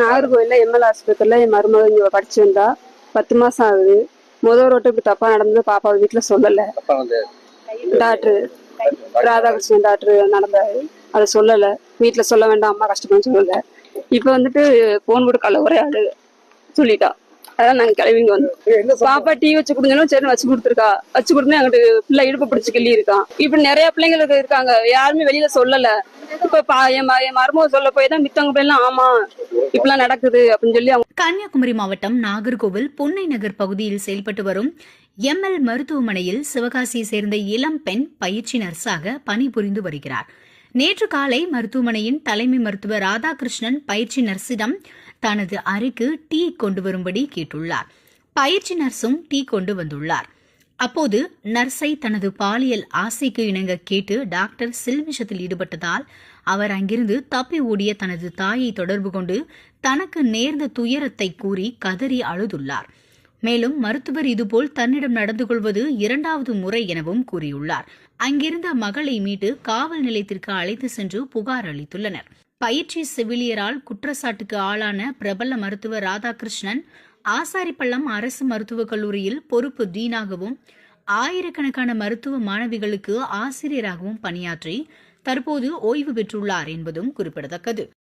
நாகர்கோவில்ல எம்எல் ஆஸ்பத்திரியில என் மருமக இங்க படிச்சு வந்தா 10 மாசம் ஆகுது. முதல் ரோட்டு இப்படி தப்பா நடந்தது பாப்பா வீட்டுல சொல்லல. டாக்டர் ராதாகிருஷ்ணன் டாக்டர் நடந்தாரு, அதை சொல்லல. வீட்டுல சொல்ல வேண்டாம், அம்மா கஷ்டப்படும் சொல்லல. இப்ப வந்துட்டு போன் போட்டு கல்ல ஒரே ஆளு சொல்லிட்டா. அதான் நாங்க கிளம்பிங்க வந்தோம். பாப்பா டீ வச்சு கொடுங்கன்னு சரி வச்சு கொடுத்துருக்கா. வச்சு கொடுத்தா அங்கிட்டு பிள்ளை இடுப்பு பிடிச்சு கிள்ளி இருக்கான். இப்ப நிறைய பிள்ளைங்களுக்கு இருக்காங்க, யாருமே வெளியில சொல்லல. இப்ப என் மருமக சொல்ல போய் தான் மித்தவங்க பிள்ளைலாம் ஆமா இப்பெல்லாம் நடக்குது அப்படின்னு சொல்லி. கன்னியாகுமரி மாவட்டம் நாகர்கோவில் பொன்னை நகர் பகுதியில் செயல்பட்டு வரும் எம்எல் மருத்துவமனையில் சிவகாசியை சேர்ந்த இளம் பெண் பயிற்சி நர்ஸாக பணிபுரிந்து வருகிறார். நேற்று காலை மருத்துவமனையின் தலைமை மருத்துவர் ராதாகிருஷ்ணன் பயிற்சி நர்ஸிடம் தனது அறைக்கு டீ கொண்டு வரும்படி கேட்டுள்ளார். பயிற்சி நர்ஸும் டீ கொண்டு வந்துள்ளார். அப்போது நர்ஸை தனது பாலியல் ஆசைக்கு இணங்க கேட்டு டாக்டர் சில்மிஷத்தில் ஈடுபட்டதால் அவர் அங்கிருந்து தப்பி ஓடிய தனது தாயை தொடர்பு கொண்டு தனக்கு நேர்ந்த துயரத்தை கூறி கதறி அழுதுள்ளார். மேலும் மருத்துவர் இதுபோல் தன்னிடம் நடந்து கொள்வது 2வது முறை எனவும் கூறியுள்ளார். அங்கிருந்த மகளை மீட்டு காவல் நிலையத்திற்கு அழைத்து சென்று புகார் அளித்துள்ளனர். பயிற்சி செவிலியரால் குற்றச்சாட்டுக்கு ஆளான பிரபல மருத்துவர் ராதாகிருஷ்ணன் ஆசாரிப்பள்ளம் அரசு மருத்துவக் கல்லூரியில் பொறுப்பு டீனாகவும் ஆயிரக்கணக்கான மருத்துவ மாணவிகளுக்கு ஆசிரியராகவும் பணியாற்றி தற்போது ஓய்வு பெற்றுள்ளார் என்பதும் குறிப்பிடத்தக்கது.